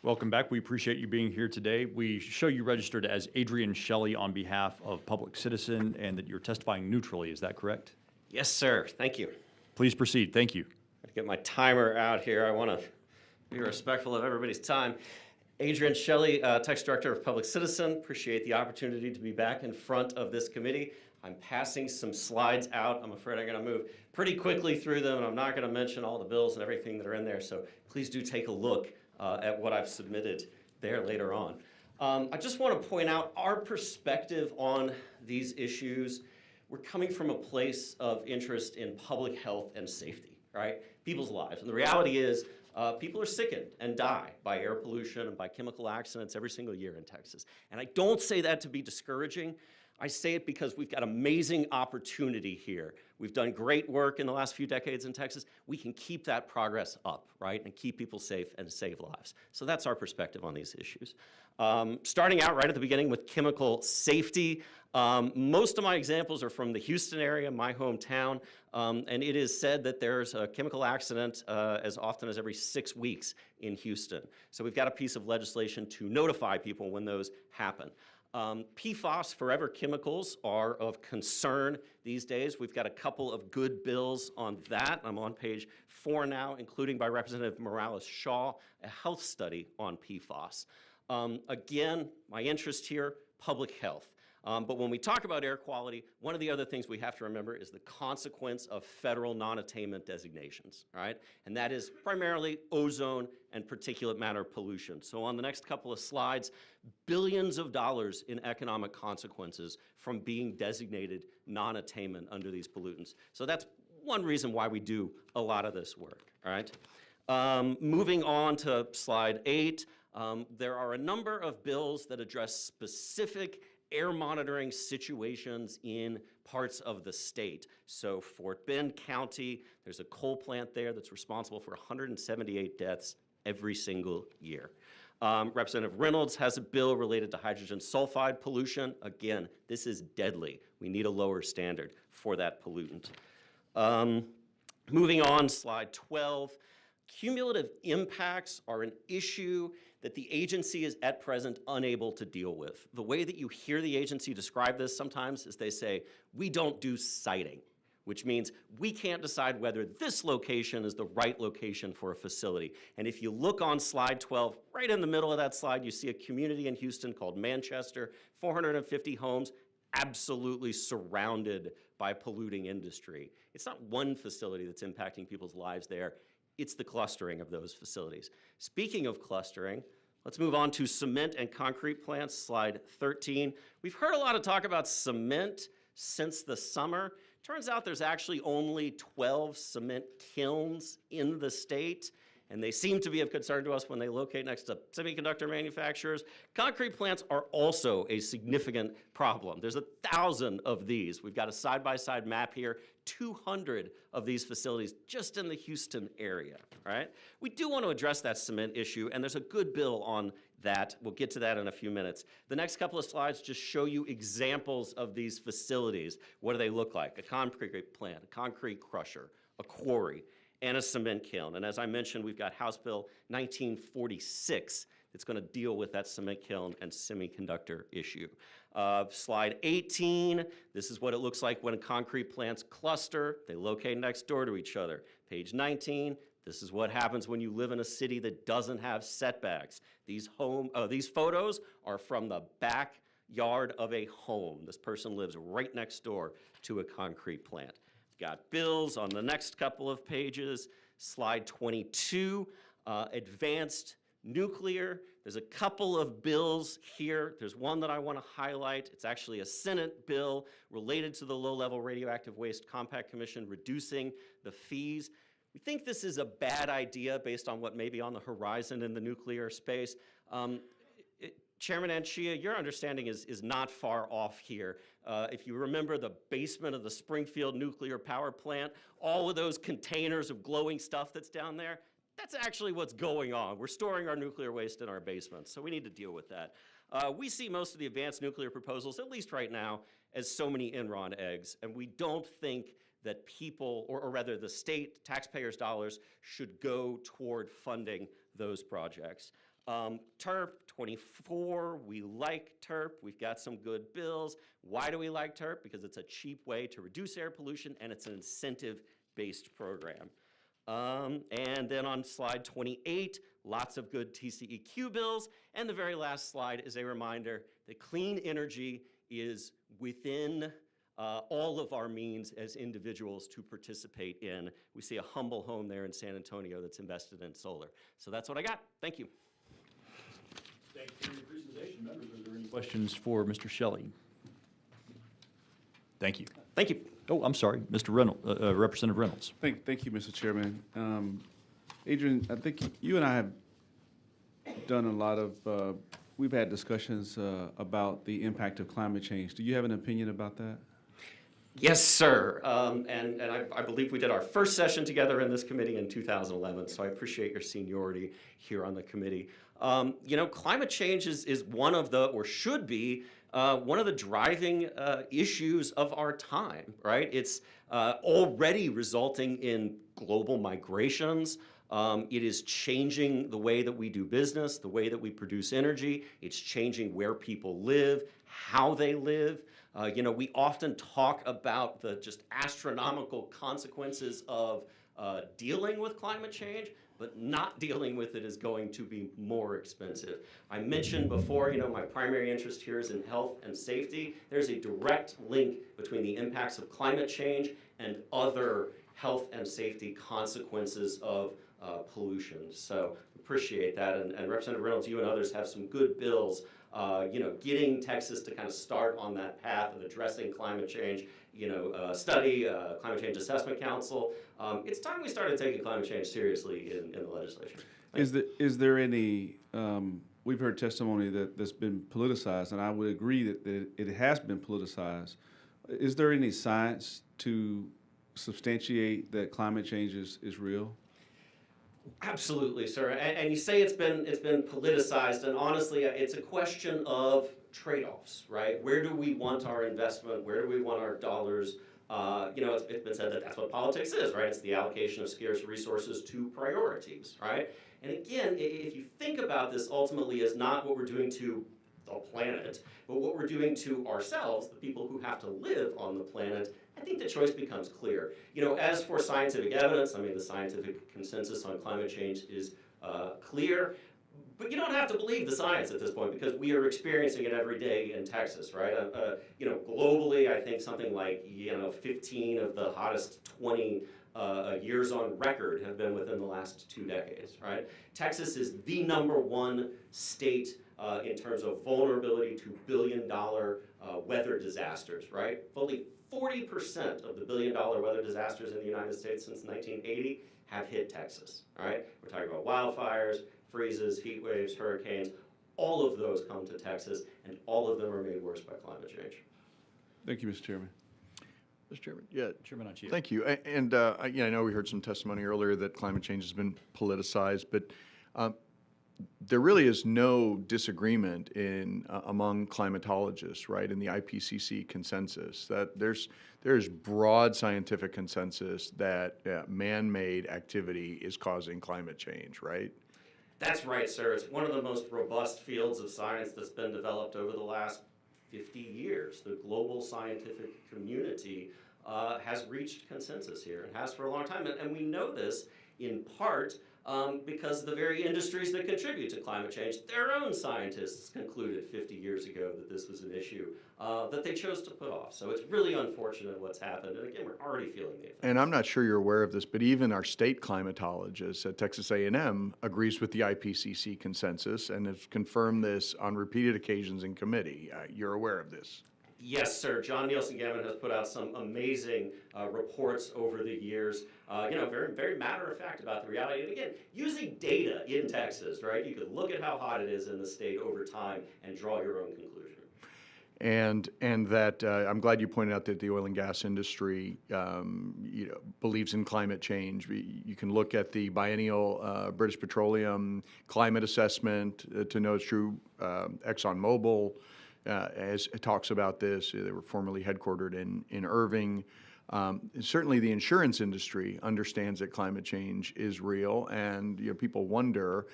Welcome back. We appreciate you being here today. We show you registered as Adrian Shelley on behalf of Public Citizen and that you're testifying neutrally. Is that correct? Yes, sir. Thank you. Please proceed. Thank you. I'll get my timer out here. I want to be respectful of everybody's time. Adrian Shelley, Text Director of Public Citizen. Appreciate the opportunity to be back in front of this committee. I'm passing some slides out. I'm afraid I'm going to move pretty quickly through them, and I'm not going to mention all the bills and everything that are in there, so please do take a look at what I've submitted there later on. I just want to point out our perspective on these issues. We're coming from a place of interest in public health and safety, right? People's lives. And the reality is people are sickened and die by air pollution and by chemical accidents every single year in Texas. And I don't say that to be discouraging. I say it because we've got amazing opportunity here. We've done great work in the last few decades in Texas. We can keep that progress up, right, and keep people safe and save lives. So that's our perspective on these issues. Starting out right at the beginning with chemical safety, most of my examples are from the Houston area, my hometown, and it is said that there's a chemical accident as often as every 6 weeks in Houston. So we've got a piece of legislation to notify people when those happen. PFAS, forever chemicals, are of concern these days. We've got a couple of good bills on that. I'm on page 4 now, including by Representative Morales-Shaw, a health study on PFAS. Again, my interest here, public health. But when we talk about air quality, one of the other things we have to remember is the consequence of federal non-attainment designations, right? And that is primarily ozone and particulate matter pollution. So on the next couple of slides, billions of dollars in economic consequences from being designated non-attainment under these pollutants. So that's one reason why we do a lot of this work, all right? Moving on to slide 8, there are a number of bills that address specific air monitoring situations in parts of the state. So Fort Bend County, there's a coal plant there that's responsible for 178 deaths every single year. Representative Reynolds has a bill related to hydrogen sulfide pollution. Again, this is deadly. We need a lower standard for that pollutant. Moving on, slide 12. Cumulative impacts are an issue that the agency is at present unable to deal with. The way that you hear the agency describe this sometimes is they say, we don't do siting, which means we can't decide whether this location is the right location for a facility. And if you look on slide 12, right in the middle of that slide, you see a community in Houston called Manchester, 450 homes, absolutely surrounded by polluting industry. It's not one facility that's impacting people's lives there. It's the clustering of those facilities. Speaking of clustering, let's move on to cement and concrete plants, slide 13. We've heard a lot of talk about cement since the summer. Turns out there's actually only 12 cement kilns in the state, and they seem to be of concern to us when they locate next to semiconductor manufacturers. Concrete plants are also a significant problem. There's 1,000 of these. We've got a side-by-side map here, 200 of these facilities just in the Houston area, right? We do want to address that cement issue, and there's a good bill on that. We'll get to that in a few minutes. The next couple of slides just show you examples of these facilities. What do they look like? A concrete plant, a concrete crusher, a quarry, and a cement kiln. And as I mentioned, we've got House Bill 1946 that's going to deal with that cement kiln and semiconductor issue. Slide 18, this is what it looks like when concrete plants cluster. They locate next door to each other. Page 19, this is what happens when you live in a city that doesn't have setbacks. These photos are from the backyard of a home. This person lives right next door to a concrete plant. Got bills on the next couple of pages. Slide 22, advanced nuclear. There's a couple of bills here. There's one that I want to highlight. It's actually a Senate bill related to the Low-Level Radioactive Waste Compact Commission reducing the fees. We think this is a bad idea based on what may be on the horizon in the nuclear space. Chairman Anchia, your understanding is not far off here. If you remember the basement of the Springfield nuclear power plant, all of those containers of glowing stuff that's down there, that's actually what's going on. We're storing our nuclear waste in our basements, so we need to deal with that. We see most of the advanced nuclear proposals, at least right now, as so many Enron eggs, and we don't think that people, or rather the state taxpayers' dollars, should go toward funding those projects. TERP 24, we like TERP. We've got some good bills. Why do we like TERP? Because it's a cheap way to reduce air pollution and it's an incentive-based program. And then on slide 28, lots of good TCEQ bills. And the very last slide is a reminder that clean energy is within all of our means as individuals to participate in. We see a humble home there in San Antonio that's invested in solar. So that's what I got. Thank you. Thank you for your presentation. Members, are there any questions for Mr. Shelley? Thank you. Thank you. Oh, I'm sorry, Mr. Reynolds, Representative Reynolds. Thank you, Mr. Chairman. Adrian, I think you and I have done a lot of, we've had discussions about the impact of climate change. Do you have an opinion about that? Yes, sir. And I believe we did our first session together in this committee in 2011, so I appreciate your seniority here on the committee. You know, climate change is one of the, or should be, one of the driving issues of our time, right? It's already resulting in global migrations. It is changing the way that we do business, the way that we produce energy. It's changing where people live, how they live. You know, we often talk about the just astronomical consequences of dealing with climate change, but not dealing with it is going to be more expensive. I mentioned before, you know, my primary interest here is in health and safety. There's a direct link between the impacts of climate change and other health and safety consequences of pollution. So appreciate that. And Representative Reynolds, you and others have some good bills, you know, getting Texas to kind of start on that path of addressing climate change, you know, study, Climate Change Assessment Council. It's time we started taking climate change seriously in the legislature. Is there any, we've heard testimony that's been politicized, and I would agree that it has been politicized. Is there any science to substantiate that climate change is real? Absolutely, sir. And you say it's been politicized, and honestly, it's a question of trade-offs, right? Where do we want our investment? Where do we want our dollars? You know, it's been said that that's what politics is, right? It's the allocation of scarce resources to priorities, right? And again, if you think about this ultimately as not what we're doing to the planet, but what we're doing to ourselves, the people who have to live on the planet, I think the choice becomes clear. You know, as for scientific evidence, I mean, the scientific consensus on climate change is clear, but you don't have to believe the science at this point because we are experiencing it every day in Texas, right? You know, globally, I think something like, you know, 15 of the hottest 20 years on record have been within the last 2 decades, right? Texas is the #1 state in terms of vulnerability to billion-dollar weather disasters, right? Fully 40% of the billion-dollar weather disasters in the United States since 1980 have hit Texas, all right? We're talking about wildfires, freezes, heat waves, hurricanes. All of those come to Texas, and all of them are made worse by climate change. Thank you, Mr. Chairman. Mr. Chairman? Yeah, Chairman Anchia. Thank you. And I know we heard some testimony earlier that climate change has been politicized, but there really is no disagreement among climatologists, right, in the IPCC consensus that there's broad scientific consensus that man-made activity is causing climate change, right? That's right, sir. It's one of the most robust fields of science that's been developed over the last 50 years. The global scientific community has reached consensus here and has for a long time. And we know this in part because of the very industries that contribute to climate change. Their own scientists concluded 50 years ago that this was an issue that they chose to put off. So it's really unfortunate what's happened. And again, we're already feeling the effects. And I'm not sure you're aware of this, but even our state climatologist at Texas A&M agrees with the IPCC consensus and has confirmed this on repeated occasions in committee. You're aware of this? Yes, sir. John Nielsen Gammon has put out some amazing reports over the years, you know, very, very matter of fact about the reality. And again, using data in Texas, right? You could look at how hot it is in the state over time and draw your own conclusion. And that I'm glad you pointed out that the oil and gas industry, you know, believes in climate change. You can look at the biennial British Petroleum climate assessment to know it's true. ExxonMobil as it talks about this. They were formerly headquartered in Irving. Certainly the insurance industry understands that climate change is real, and you know, people wonder,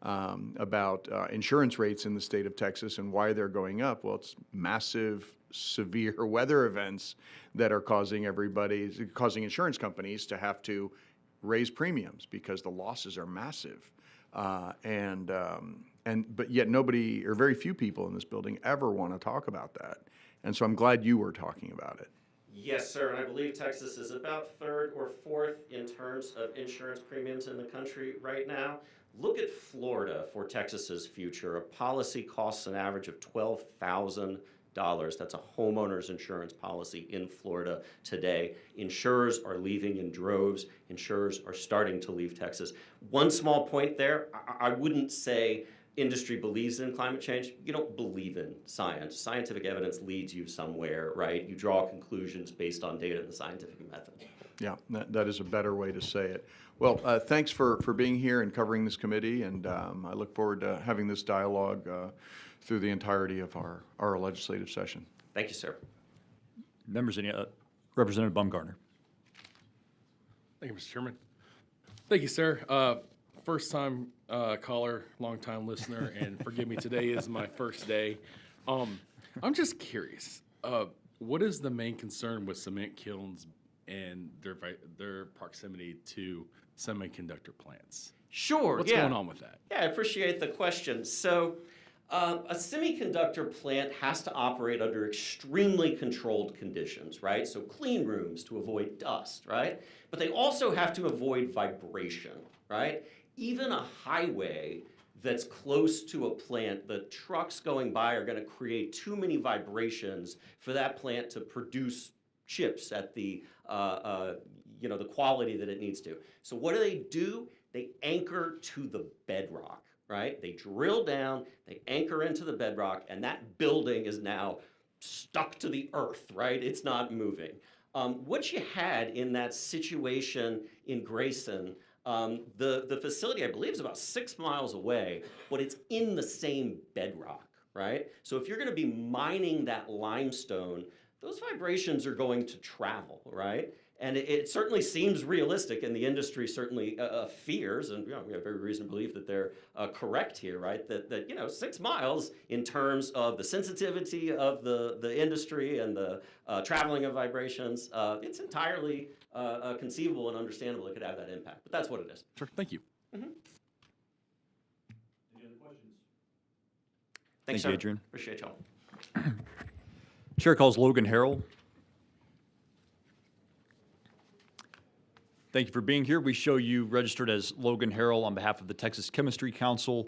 about insurance rates in the state of Texas and why they're going up. Well, it's massive, severe weather events that are causing insurance companies to have to raise premiums because the losses are massive. But yet nobody, or very few people in this building ever want to talk about that. And so I'm glad you were talking about it. Yes, sir, and I believe Texas is about third or fourth in terms of insurance premiums in the country right now. Look at Florida for Texas's future. A policy costs an average of $12,000. That's a homeowner's insurance policy in Florida today. Insurers are leaving in droves. Insurers are starting to leave Texas. One small point there, I wouldn't say industry believes in climate change. You don't believe in science. Scientific evidence leads you somewhere, right? You draw conclusions based on data in the scientific method. Yeah, that is a better way to say it. Well, thanks for being here and covering this committee, and I look forward to having this dialogue through the entirety of our legislative session. Thank you, sir. Members, Representative Bumgarner. Thank you, Mr. Chairman. Thank you, sir. First-time caller, long-time listener, and forgive me, today is my first day. I'm just curious, what is the main concern with cement kilns and their proximity to semiconductor plants? Sure, What's going on with that? Yeah, I appreciate the question. So, a semiconductor plant has to operate under extremely controlled conditions, right? So clean rooms to avoid dust, right? But they also have to avoid vibration, right? Even a highway that's close to a plant, the trucks going by are going to create too many vibrations for that plant to produce chips at the the quality that it needs to. So what do? They anchor to the bedrock, right? They drill down, they anchor into the bedrock, and that building is now stuck to the earth, right? It's not moving. What you had in that situation in Grayson, the facility, I believe, is about 6 miles away, but it's in the same bedrock, right? So if you're going to be mining that limestone, those vibrations are going to travel, right? And it certainly seems realistic, and the industry certainly fears, and we have every reason to believe that they're correct here, right? That 6 miles in terms of the sensitivity of the industry and the traveling of vibrations, it's entirely conceivable and understandable it could have that impact. But that's what it is. Sure, thank you. Any other questions? Thanks, Thank you, sir. Adrian. Appreciate y'all. Chair calls Logan Harrell. Thank you for being here. We show you registered as Logan Harrell on behalf of the Texas Chemistry Council.